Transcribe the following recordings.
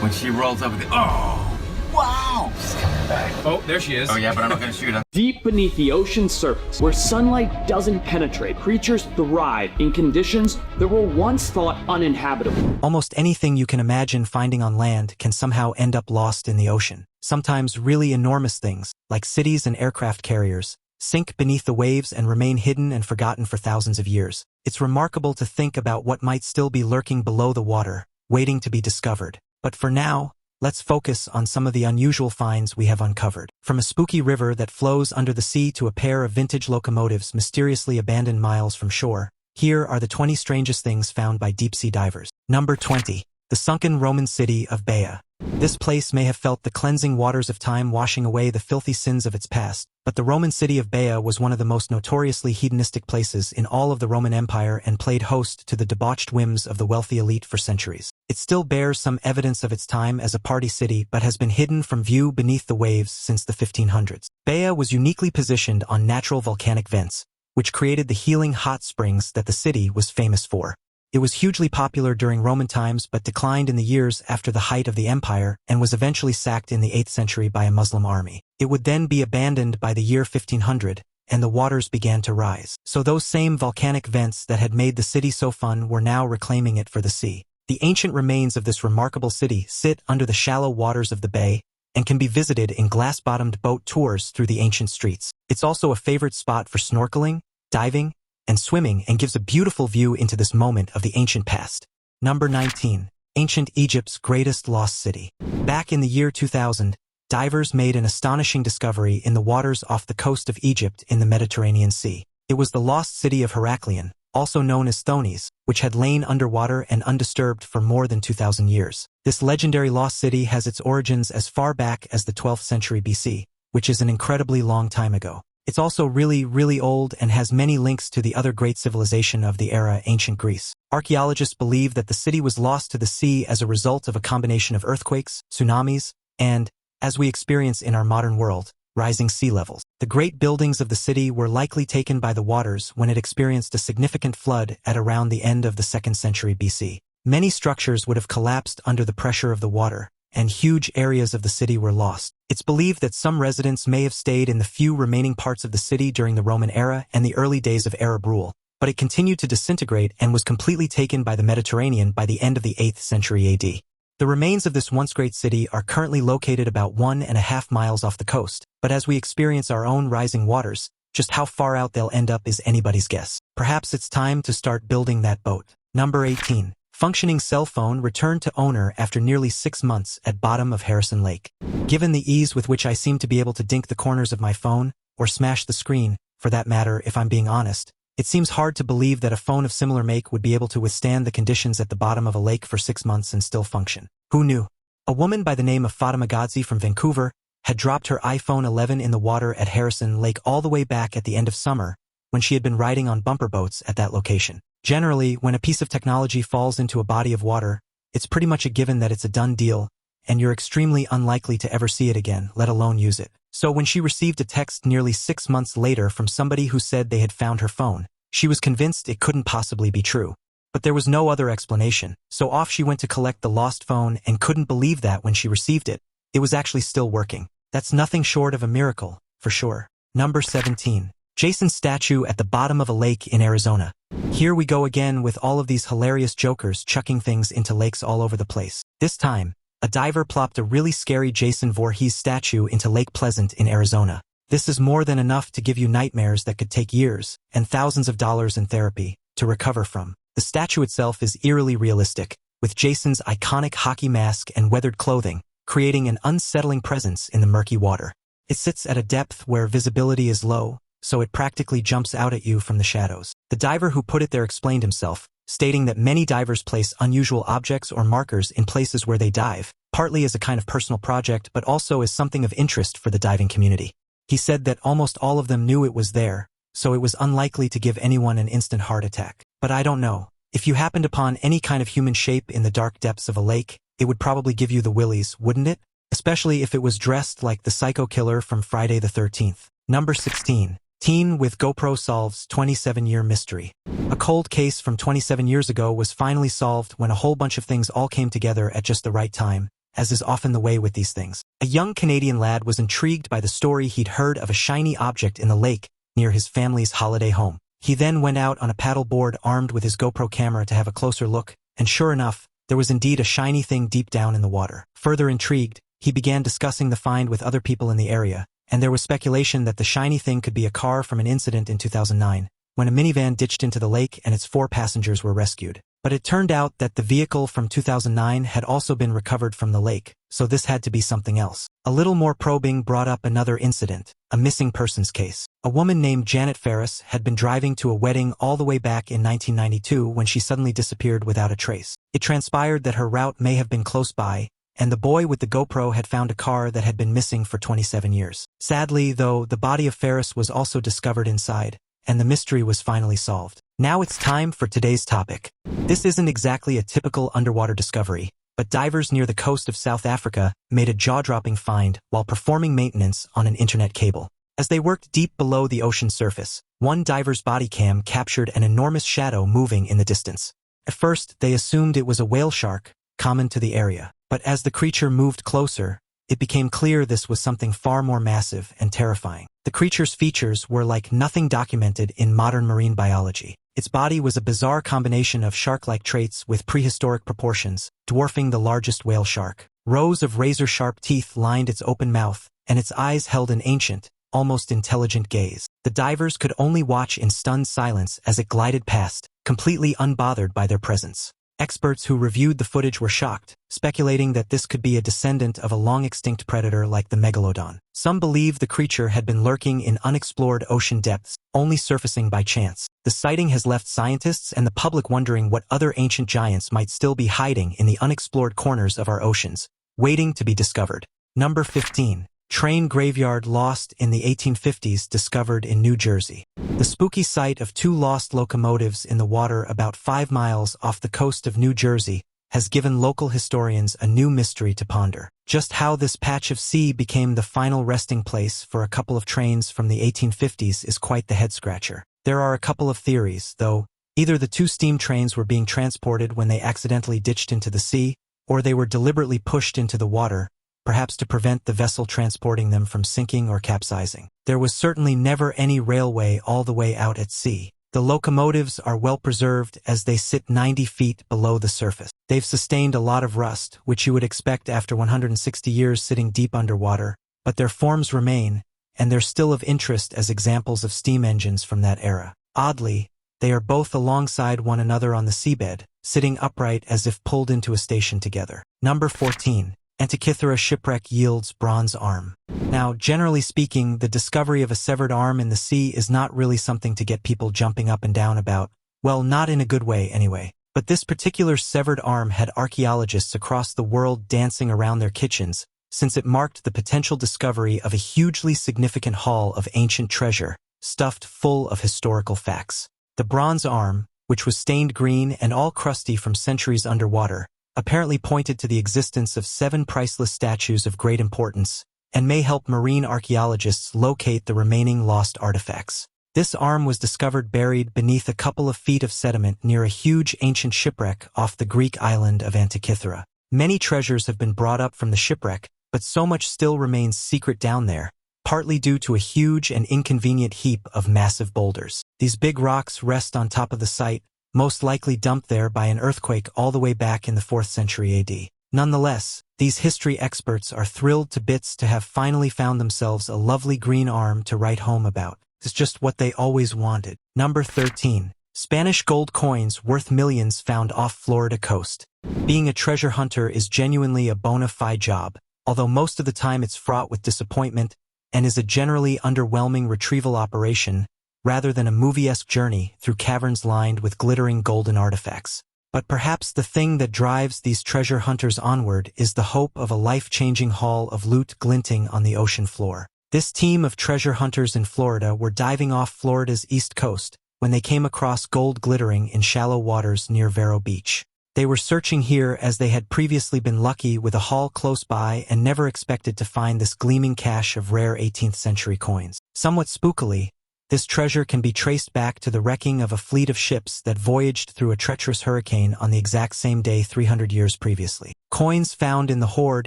When she rolls up with it, oh, wow! She's coming back. Oh, there she is. Oh yeah, but I'm not gonna shoot her. Deep beneath the ocean's surface, where sunlight doesn't penetrate, creatures thrive in conditions that were once thought uninhabitable. Almost anything you can imagine finding on land can somehow end up lost in the ocean. Sometimes really enormous things, like cities and aircraft carriers, sink beneath the waves and remain hidden and forgotten for thousands of years. It's remarkable to think about what might still be lurking below the water, waiting to be discovered. But for now, let's focus on some of the unusual finds we have uncovered. From a spooky river that flows under the sea to a pair of vintage locomotives mysteriously abandoned miles from shore, here are the 20 strangest things found by deep-sea divers. Number 20. The sunken Roman city of Baia. This place may have felt the cleansing waters of time washing away the filthy sins of its past, but the Roman city of Baia was one of the most notoriously hedonistic places in all of the Roman Empire and played host to the debauched whims of the wealthy elite for centuries. It still bears some evidence of its time as a party city but has been hidden from view beneath the waves since the 1500s. Baia was uniquely positioned on natural volcanic vents, which created the healing hot springs that the city was famous for. It was hugely popular during Roman times but declined in the years after the height of the empire and was eventually sacked in the 8th century by a Muslim army. It would then be abandoned by the year 1500, and the waters began to rise. So those same volcanic vents that had made the city so fun were now reclaiming it for the sea. The ancient remains of this remarkable city sit under the shallow waters of the bay and can be visited in glass-bottomed boat tours through the ancient streets. It's also a favorite spot for snorkeling, diving, and swimming, and gives a beautiful view into this moment of the ancient past. Number 19. Ancient Egypt's greatest lost city. Back in the year 2000, divers made an astonishing discovery in the waters off the coast of Egypt in the Mediterranean Sea. It was the lost city of Heraklion, also known as Thonis, which had lain underwater and undisturbed for more than 2,000 years. This legendary lost city has its origins as far back as the 12th century BC, which is an incredibly long time ago. It's also really old and has many links to the other great civilization of the era, ancient Greece. Archaeologists believe that the city was lost to the sea as a result of a combination of earthquakes, tsunamis, and, as we experience in our modern world, rising sea levels. The great buildings of the city were likely taken by the waters when it experienced a significant flood at around the end of the 2nd century BC. Many structures would have collapsed under the pressure of the water, and huge areas of the city were lost. It's believed that some residents may have stayed in the few remaining parts of the city during the Roman era and the early days of Arab rule, but it continued to disintegrate and was completely taken by the Mediterranean by the end of the 8th century AD. The remains of this once great city are currently located about 1.5 miles off the coast, but as we experience our own rising waters, just how far out they'll end up is anybody's guess. Perhaps it's time to start building that boat. Number 18. Functioning cell phone returned to owner after nearly 6 months at bottom of Harrison Lake. Given the ease with which I seem to be able to dink the corners of my phone, or smash the screen, for that matter if I'm being honest, it seems hard to believe that a phone of similar make would be able to withstand the conditions at the bottom of a lake for 6 months and still function. Who knew? A woman by the name of Fatima Godzi from Vancouver had dropped her iPhone 11 in the water at Harrison Lake all the way back at the end of summer when she had been riding on bumper boats at that location. Generally, when a piece of technology falls into a body of water, it's pretty much a given that it's a done deal, and you're extremely unlikely to ever see it again, let alone use it. So when she received a text nearly 6 months later from somebody who said they had found her phone, she was convinced it couldn't possibly be true. But there was no other explanation, so off she went to collect the lost phone and couldn't believe that when she received it, it was actually still working. That's nothing short of a miracle, for sure. Number 17. Jason's statue at the bottom of a lake in Arizona. Here we go again with all of these hilarious jokers chucking things into lakes all over the place. This time, a diver plopped a really scary Jason Voorhees statue into Lake Pleasant in Arizona. This is more than enough to give you nightmares that could take years and thousands of dollars in therapy to recover from. The statue itself is eerily realistic, with Jason's iconic hockey mask and weathered clothing, creating an unsettling presence in the murky water. It sits at a depth where visibility is low, so it practically jumps out at you from the shadows. The diver who put it there explained himself, stating that many divers place unusual objects or markers in places where they dive, partly as a kind of personal project but also as something of interest for the diving community. He said that almost all of them knew it was there, so it was unlikely to give anyone an instant heart attack. But I don't know. If you happened upon any kind of human shape in the dark depths of a lake, it would probably give you the willies, wouldn't it? Especially if it was dressed like the psycho killer from Friday the 13th. Number 16. Teen with GoPro solves 27-year mystery. A cold case from 27 years ago was finally solved when a whole bunch of things all came together at just the right time, as is often the way with these things. A young Canadian lad was intrigued by the story he'd heard of a shiny object in the lake near his family's holiday home. He then went out on a paddle board armed with his GoPro camera to have a closer look, and sure enough, there was indeed a shiny thing deep down in the water. Further intrigued, he began discussing the find with other people in the area, and there was speculation that the shiny thing could be a car from an incident in 2009, when a minivan ditched into the lake and its 4 passengers were rescued. But it turned out that the vehicle from 2009 had also been recovered from the lake, so this had to be something else. A little more probing brought up another incident, a missing persons case. A woman named Janet Ferris had been driving to a wedding all the way back in 1992 when she suddenly disappeared without a trace. It transpired that her route may have been close by, and the boy with the GoPro had found a car that had been missing for 27 years. Sadly, though, the body of Ferris was also discovered inside, and the mystery was finally solved. Now it's time for today's topic. This isn't exactly a typical underwater discovery, but divers near the coast of South Africa made a jaw-dropping find while performing maintenance on an internet cable. As they worked deep below the ocean surface, one diver's body cam captured an enormous shadow moving in the distance. At first, they assumed it was a whale shark, common to the area, but as the creature moved closer, it became clear this was something far more massive and terrifying. The creature's features were like nothing documented in modern marine biology. Its body was a bizarre combination of shark-like traits with prehistoric proportions, dwarfing the largest whale shark. Rows of razor-sharp teeth lined its open mouth, and its eyes held an ancient, almost intelligent gaze. The divers could only watch in stunned silence as it glided past, completely unbothered by their presence. Experts who reviewed the footage were shocked, speculating that this could be a descendant of a long-extinct predator like the megalodon. Some believe the creature had been lurking in unexplored ocean depths, only surfacing by chance. The sighting has left scientists and the public wondering what other ancient giants might still be hiding in the unexplored corners of our oceans, waiting to be discovered. Number 15. Train graveyard lost in the 1850s discovered in New Jersey. The spooky sight of 2 lost locomotives in the water about 5 miles off the coast of New Jersey has given local historians a new mystery to ponder. Just how this patch of sea became the final resting place for a couple of trains from the 1850s is quite the head-scratcher. There are a couple of theories, though. Either the 2 steam trains were being transported when they accidentally ditched into the sea, or they were deliberately pushed into the water, perhaps to prevent the vessel transporting them from sinking or capsizing. There was certainly never any railway all the way out at sea. The locomotives are well preserved as they sit 90 feet below the surface. They've sustained a lot of rust, which you would expect after 160 years sitting deep underwater, but their forms remain, and they're still of interest as examples of steam engines from that era. Oddly, they are both alongside one another on the seabed, sitting upright as if pulled into a station together. Number 14. Antira Shipwreck yields bronze arm. Now, generally speaking, the discovery of a severed arm in the sea is not really something to get people jumping up and down about. Well, not in a good way anyway. But this particular severed arm had archaeologists across the world dancing around their kitchens, since it marked the potential discovery of a hugely significant haul of ancient treasure, stuffed full of historical facts. The bronze arm, which was stained green and all crusty from centuries underwater, apparently pointed to the existence of 7 priceless statues of great importance, and may help marine archaeologists locate the remaining lost artifacts. This arm was discovered buried beneath a couple of feet of sediment near a huge ancient shipwreck off the Greek island of Antira. Many treasures have been brought up from the shipwreck, but so much still remains secret down there, partly due to a huge and inconvenient heap of massive boulders. These big rocks rest on top of the site, most likely dumped there by an earthquake all the way back in the 4th century AD. Nonetheless, these history experts are thrilled to bits to have finally found themselves a lovely green arm to write home about. It's just what they always wanted. Number 13. Spanish gold coins worth millions found off Florida coast. Being a treasure hunter is genuinely a bona fide job, although most of the time it's fraught with disappointment and is a generally underwhelming retrieval operation, rather than a movie-esque journey through caverns lined with glittering golden artifacts. But perhaps the thing that drives these treasure hunters onward is the hope of a life-changing haul of loot glinting on the ocean floor. This team of treasure hunters in Florida were diving off Florida's east coast when they came across gold glittering in shallow waters near Vero Beach. They were searching here as they had previously been lucky with a haul close by and never expected to find this gleaming cache of rare 18th century coins. Somewhat spookily, This treasure can be traced back to the wrecking of a fleet of ships that voyaged through a treacherous hurricane on the exact same day 300 years previously. Coins found in the hoard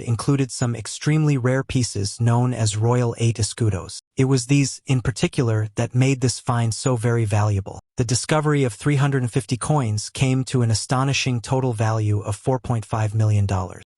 included some extremely rare pieces known as Royal 8 escudos. It was these, in particular, that made this find so very valuable. The discovery of 350 coins came to an astonishing total value of $4.5 million.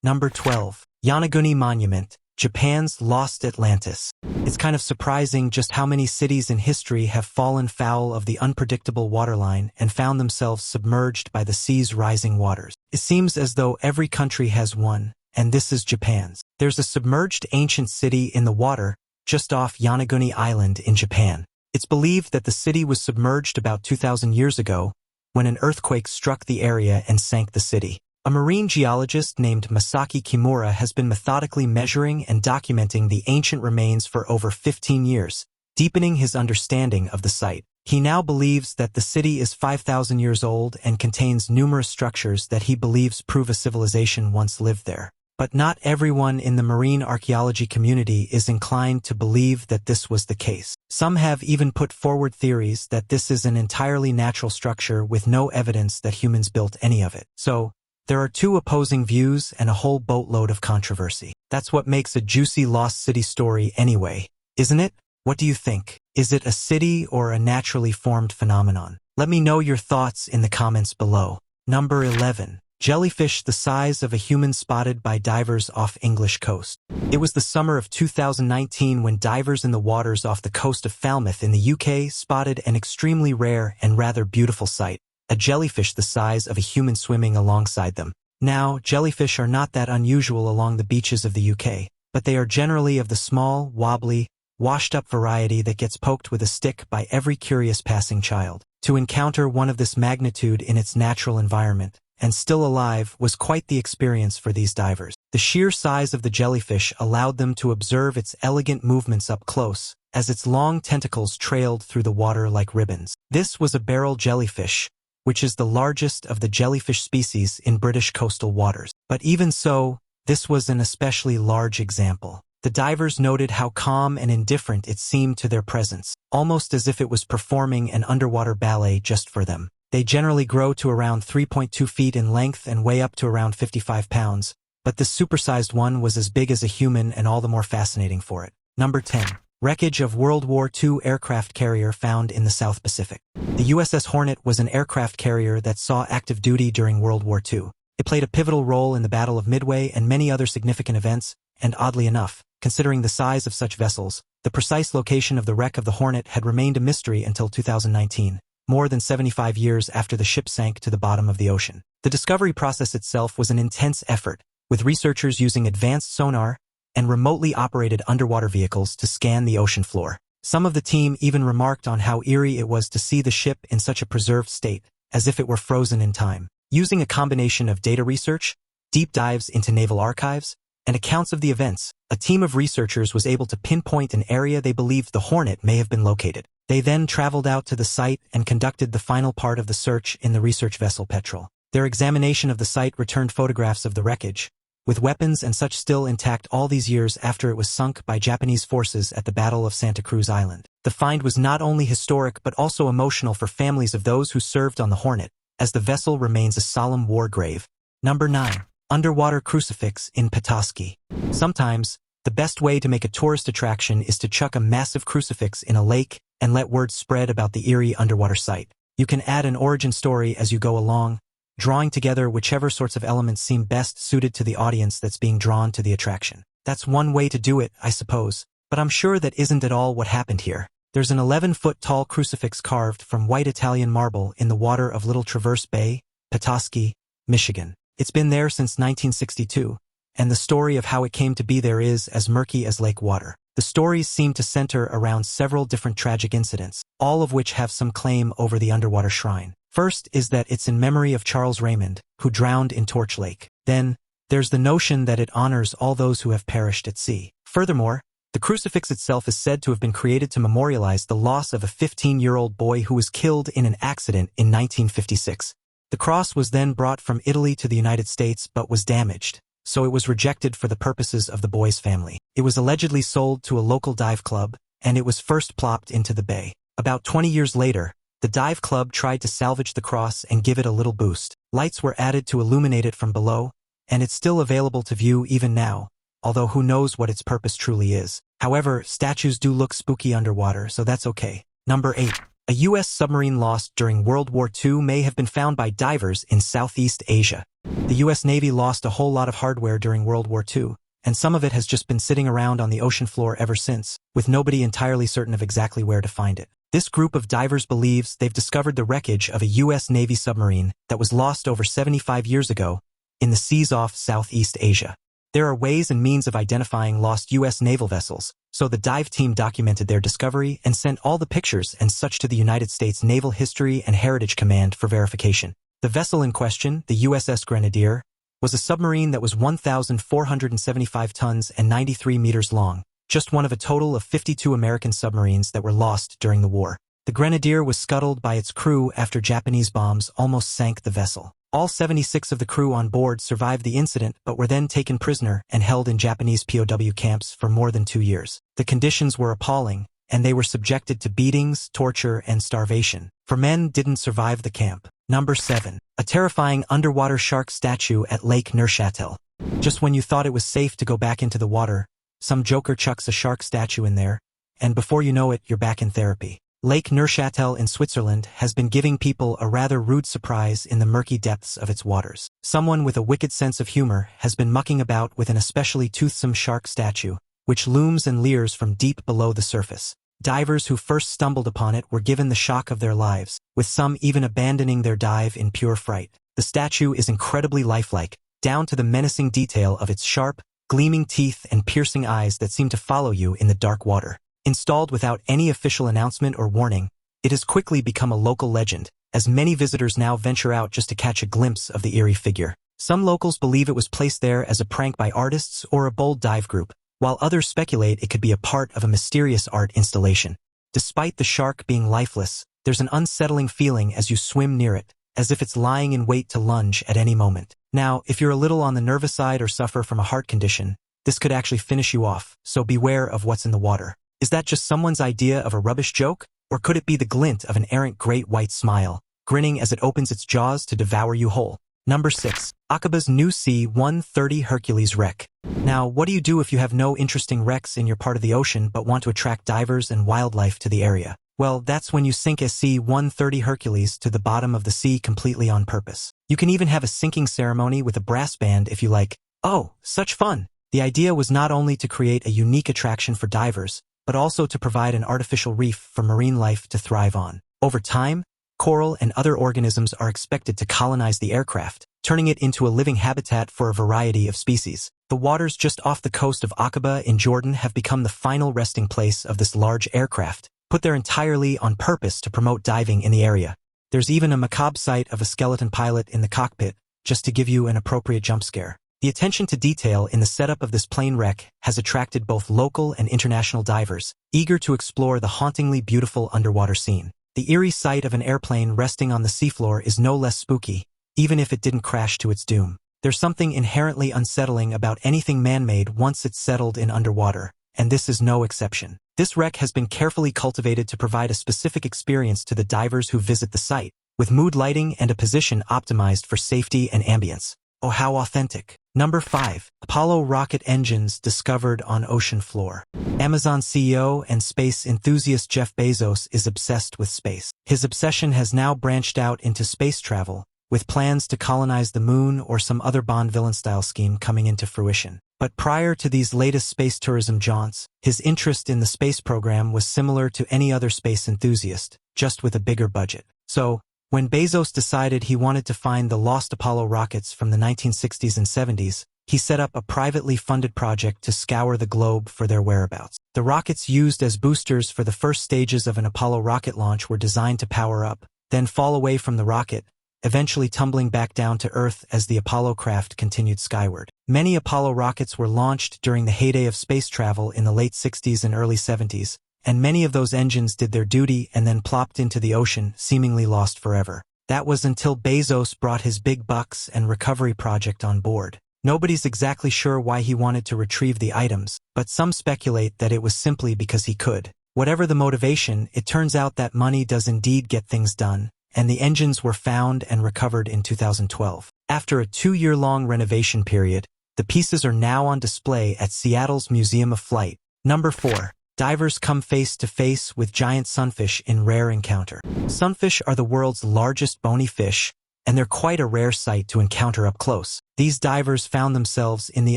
Number 12. Yonaguni Monument, Japan's Lost Atlantis. It's kind of surprising just how many cities in history have fallen foul of the unpredictable waterline and found themselves submerged by the sea's rising waters. It seems as though every country has one, and this is Japan's. There's a submerged ancient city in the water just off Yonaguni Island in Japan. It's believed that the city was submerged about 2,000 years ago when an earthquake struck the area and sank the city. A marine geologist named Masaki Kimura has been methodically measuring and documenting the ancient remains for over 15 years, deepening his understanding of the site. He now believes that the city is 5,000 years old and contains numerous structures that he believes prove a civilization once lived there. But not everyone in the marine archaeology community is inclined to believe that this was the case. Some have even put forward theories that this is an entirely natural structure with no evidence that humans built any of it. So, there are two opposing views and a whole boatload of controversy. That's what makes a juicy lost city story anyway, isn't it? What do you think? Is it a city or a naturally formed phenomenon? Let me know your thoughts in the comments below. Number 11. Jellyfish the size of a human spotted by divers off English coast. It was the summer of 2019 when divers in the waters off the coast of Falmouth in the UK spotted an extremely rare and rather beautiful sight. A jellyfish the size of a human swimming alongside them. Now, jellyfish are not that unusual along the beaches of the UK, but they are generally of the small, wobbly, washed-up variety that gets poked with a stick by every curious passing child. To encounter one of this magnitude in its natural environment, and still alive, was quite the experience for these divers. The sheer size of the jellyfish allowed them to observe its elegant movements up close, as its long tentacles trailed through the water like ribbons. This was a barrel jellyfish, which is the largest of the jellyfish species in British coastal waters. But even so, this was an especially large example. The divers noted how calm and indifferent it seemed to their presence, almost as if it was performing an underwater ballet just for them. They generally grow to around 3.2 feet in length and weigh up to around 55 pounds, but this supersized one was as big as a human and all the more fascinating for it. Number 10. Wreckage of World War II aircraft carrier found in the South Pacific. The USS Hornet was an aircraft carrier that saw active duty during World War II. It played a pivotal role in the Battle of Midway and many other significant events, and oddly enough, considering the size of such vessels, the precise location of the wreck of the Hornet had remained a mystery until 2019, more than 75 years after the ship sank to the bottom of the ocean. The discovery process itself was an intense effort, with researchers using advanced sonar and remotely operated underwater vehicles to scan the ocean floor. Some of the team even remarked on how eerie it was to see the ship in such a preserved state, as if it were frozen in time. Using a combination of data research, deep dives into naval archives, and accounts of the events, a team of researchers was able to pinpoint an area they believed the Hornet may have been located. They then traveled out to the site and conducted the final part of the search in the research vessel Petrel. Their examination of the site returned photographs of the wreckage, with weapons and such still intact all these years after it was sunk by Japanese forces at the Battle of Santa Cruz Island. The find was not only historic but also emotional for families of those who served on the Hornet, as the vessel remains a solemn war grave. Number 9. Underwater Crucifix in Petoskey. Sometimes, the best way to make a tourist attraction is to chuck a massive crucifix in a lake and let word spread about the eerie underwater site. You can add an origin story as you go along, drawing together whichever sorts of elements seem best suited to the audience that's being drawn to the attraction. That's one way to do it, I suppose, but I'm sure that isn't at all what happened here. There's an 11-foot-tall crucifix carved from white Italian marble in the water of Little Traverse Bay, Petoskey, Michigan. It's been there since 1962, and the story of how it came to be there is as murky as lake water. The stories seem to center around several different tragic incidents, all of which have some claim over the underwater shrine. First is that it's in memory of Charles Raymond, who drowned in Torch Lake. Then, there's the notion that it honors all those who have perished at sea. Furthermore, the crucifix itself is said to have been created to memorialize the loss of a 15-year-old boy who was killed in an accident in 1956. The cross was then brought from Italy to the United States but was damaged, so it was rejected for the purposes of the boy's family. It was allegedly sold to a local dive club, and it was first plopped into the bay. About 20 years later, the dive club tried to salvage the cross and give it a little boost. Lights were added to illuminate it from below, and it's still available to view even now, although who knows what its purpose truly is. However, statues do look spooky underwater, so that's okay. Number 8. A U.S. submarine lost during World War II may have been found by divers in Southeast Asia. The U.S. Navy lost a whole lot of hardware during World War II, and some of it has just been sitting around on the ocean floor ever since, with nobody entirely certain of exactly where to find it. This group of divers believes they've discovered the wreckage of a U.S. Navy submarine that was lost over 75 years ago in the seas off Southeast Asia. There are ways and means of identifying lost U.S. naval vessels, so the dive team documented their discovery and sent all the pictures and such to the United States Naval History and Heritage Command for verification. The vessel in question, the USS Grenadier, was a submarine that was 1,475 tons and 93 meters long, just one of a total of 52 American submarines that were lost during the war. The Grenadier was scuttled by its crew after Japanese bombs almost sank the vessel. All 76 of the crew on board survived the incident but were then taken prisoner and held in Japanese POW camps for more than 2 years. The conditions were appalling, and they were subjected to beatings, torture, and starvation. For men didn't survive the camp. Number 7. A terrifying underwater shark statue at Lake Neuchâtel. Just when you thought it was safe to go back into the water, some joker chucks a shark statue in there, and before you know it, you're back in therapy. Lake Neuchâtel in Switzerland has been giving people a rather rude surprise in the murky depths of its waters. Someone with a wicked sense of humor has been mucking about with an especially toothsome shark statue, which looms and leers from deep below the surface. Divers who first stumbled upon it were given the shock of their lives, with some even abandoning their dive in pure fright. The statue is incredibly lifelike, down to the menacing detail of its sharp, gleaming teeth and piercing eyes that seem to follow you in the dark water. Installed without any official announcement or warning, it has quickly become a local legend, as many visitors now venture out just to catch a glimpse of the eerie figure. Some locals believe it was placed there as a prank by artists or a bold dive group, while others speculate it could be a part of a mysterious art installation. Despite the shark being lifeless, there's an unsettling feeling as you swim near it, as if it's lying in wait to lunge at any moment. Now, if you're a little on the nervous side or suffer from a heart condition, this could actually finish you off, so beware of what's in the water. Is that just someone's idea of a rubbish joke? Or could it be the glint of an errant great white smile, grinning as it opens its jaws to devour you whole? Number 6. Aaba's new C-130 Hercules wreck. Now, what do you do if you have no interesting wrecks in your part of the ocean but want to attract divers and wildlife to the area? Well, that's when you sink a C-130 Hercules to the bottom of the sea completely on purpose. You can even have a sinking ceremony with a brass band if you like. Oh, such fun! The idea was not only to create a unique attraction for divers, but also to provide an artificial reef for marine life to thrive on. Over time, coral and other organisms are expected to colonize the aircraft, turning it into a living habitat for a variety of species. The waters just off the coast of Aaba in Jordan have become the final resting place of this large aircraft, put there entirely on purpose to promote diving in the area. There's even a macabre sight of a skeleton pilot in the cockpit, just to give you an appropriate jump scare. The attention to detail in the setup of this plane wreck has attracted both local and international divers, eager to explore the hauntingly beautiful underwater scene. The eerie sight of an airplane resting on the seafloor is no less spooky, even if it didn't crash to its doom. There's something inherently unsettling about anything man-made once it's settled in underwater, and this is no exception. This wreck has been carefully cultivated to provide a specific experience to the divers who visit the site, with mood lighting and a position optimized for safety and ambience. Oh, how authentic. Number 5. Apollo rocket engines discovered on ocean floor. Amazon CEO and space enthusiast Jeff Bezos is obsessed with space. His obsession has now branched out into space travel, with plans to colonize the moon or some other Bond villain-style scheme coming into fruition. But prior to these latest space tourism jaunts, his interest in the space program was similar to any other space enthusiast, just with a bigger budget. So, when Bezos decided he wanted to find the lost Apollo rockets from the 1960s and 70s, he set up a privately funded project to scour the globe for their whereabouts. The rockets used as boosters for the first stages of an Apollo rocket launch were designed to power up, then fall away from the rocket, eventually tumbling back down to Earth as the Apollo craft continued skyward. Many Apollo rockets were launched during the heyday of space travel in the late 60s and early 70s, and many of those engines did their duty and then plopped into the ocean, seemingly lost forever. That was until Bezos brought his big bucks and recovery project on board. Nobody's exactly sure why he wanted to retrieve the items, but some speculate that it was simply because he could. Whatever the motivation, it turns out that money does indeed get things done, and the engines were found and recovered in 2012. After a 2-year-long renovation period, the pieces are now on display at Seattle's Museum of Flight. Number 4. Divers come face to face with giant sunfish in rare encounter. Sunfish are the world's largest bony fish, and they're quite a rare sight to encounter up close. These divers found themselves in the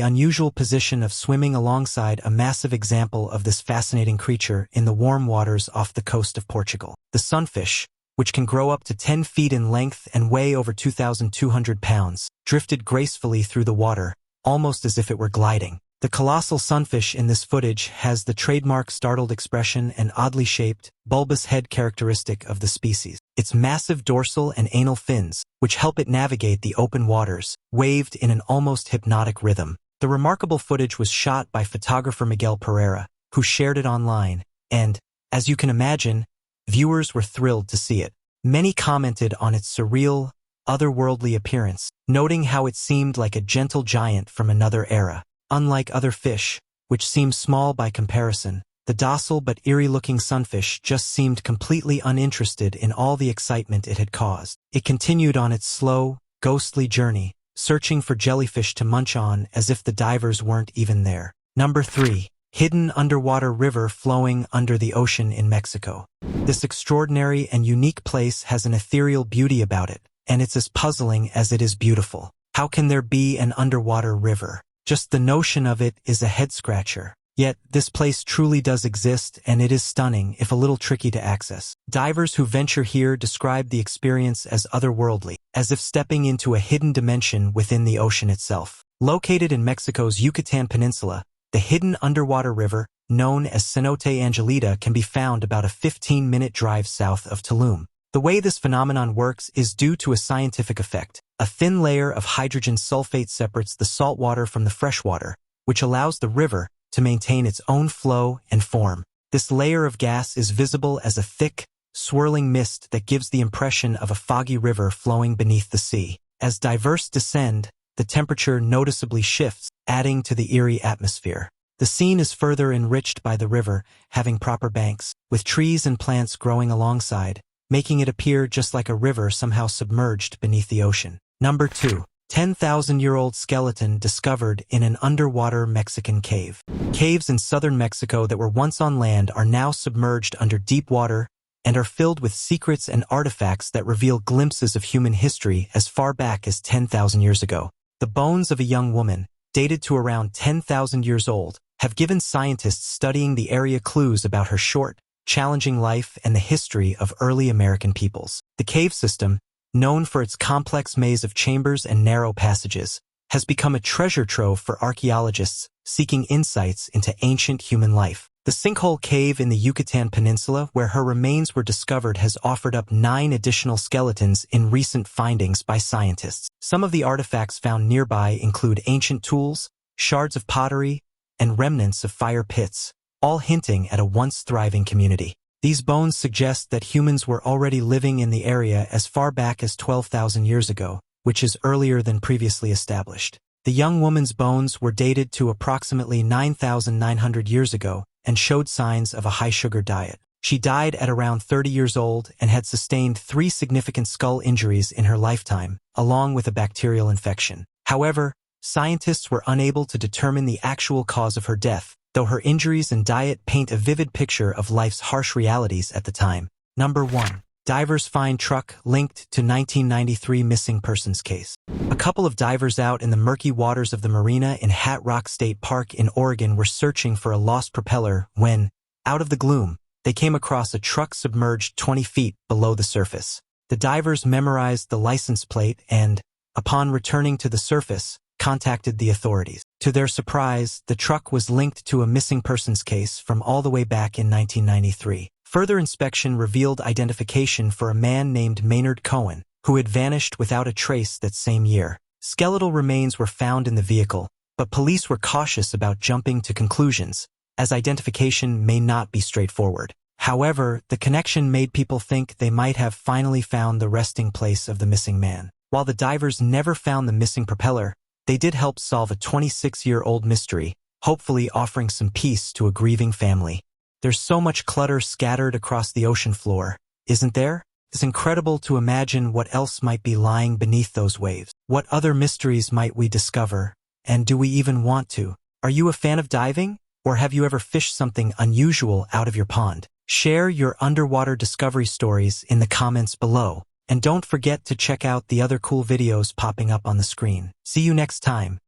unusual position of swimming alongside a massive example of this fascinating creature in the warm waters off the coast of Portugal. The sunfish, which can grow up to 10 feet in length and weigh over 2,200 pounds, drifted gracefully through the water, almost as if it were gliding. The colossal sunfish in this footage has the trademark startled expression and oddly shaped, bulbous head characteristic of the species. Its massive dorsal and anal fins, which help it navigate the open waters, waved in an almost hypnotic rhythm. The remarkable footage was shot by photographer Miguel Pereira, who shared it online, and, as you can imagine, viewers were thrilled to see it. Many commented on its surreal, otherworldly appearance, noting how it seemed like a gentle giant from another era. Unlike other fish, which seem small by comparison, the docile but eerie-looking sunfish just seemed completely uninterested in all the excitement it had caused. It continued on its slow, ghostly journey, searching for jellyfish to munch on as if the divers weren't even there. Number 3. Hidden underwater river flowing under the ocean in Mexico. This extraordinary and unique place has an ethereal beauty about it, and it's as puzzling as it is beautiful. How can there be an underwater river? Just the notion of it is a head-scratcher. Yet, this place truly does exist, and it is stunning, if a little tricky to access. Divers who venture here describe the experience as otherworldly, as if stepping into a hidden dimension within the ocean itself. Located in Mexico's Yucatan Peninsula, the hidden underwater river, known as Cenote Angelita, can be found about a 15-minute drive south of Tulum. The way this phenomenon works is due to a scientific effect. A thin layer of hydrogen sulfate separates the salt water from the fresh water, which allows the river to maintain its own flow and form. This layer of gas is visible as a thick, swirling mist that gives the impression of a foggy river flowing beneath the sea. As divers descend, the temperature noticeably shifts, adding to the eerie atmosphere. The scene is further enriched by the river having proper banks, with trees and plants growing alongside, making it appear just like a river somehow submerged beneath the ocean. Number 2. 10,000-year-old skeleton discovered in an underwater Mexican cave. Caves in southern Mexico that were once on land are now submerged under deep water and are filled with secrets and artifacts that reveal glimpses of human history as far back as 10,000 years ago. The bones of a young woman, dated to around 10,000 years old, have given scientists studying the area clues about her short, challenging life and the history of early American peoples. The cave system, known for its complex maze of chambers and narrow passages, has become a treasure trove for archaeologists seeking insights into ancient human life. The sinkhole cave in the Yucatan Peninsula where her remains were discovered has offered up 9 additional skeletons in recent findings by scientists. Some of the artifacts found nearby include ancient tools, shards of pottery, and remnants of fire pits, all hinting at a once thriving community. These bones suggest that humans were already living in the area as far back as 12,000 years ago, which is earlier than previously established. The young woman's bones were dated to approximately 9,900 years ago and showed signs of a high-sugar diet. She died at around 30 years old and had sustained 3 significant skull injuries in her lifetime, along with a bacterial infection. However, scientists were unable to determine the actual cause of her death, though her injuries and diet paint a vivid picture of life's harsh realities at the time. Number 1. Divers find truck linked to 1993 missing persons case. A couple of divers out in the murky waters of the marina in Hat Rock State Park in Oregon were searching for a lost propeller when, out of the gloom, they came across a truck submerged 20 feet below the surface. The divers memorized the license plate and, upon returning to the surface, contacted the authorities. To their surprise, the truck was linked to a missing persons case from all the way back in 1993. Further inspection revealed identification for a man named Maynard Cohen, who had vanished without a trace that same year. Skeletal remains were found in the vehicle, but police were cautious about jumping to conclusions, as identification may not be straightforward. However, the connection made people think they might have finally found the resting place of the missing man. While the divers never found the missing propeller, they did help solve a 26-year-old mystery, hopefully offering some peace to a grieving family. There's so much clutter scattered across the ocean floor, isn't there? It's incredible to imagine what else might be lying beneath those waves. What other mysteries might we discover? And do we even want to? Are you a fan of diving? Or have you ever fished something unusual out of your pond? Share your underwater discovery stories in the comments below. And don't forget to check out the other cool videos popping up on the screen. See you next time.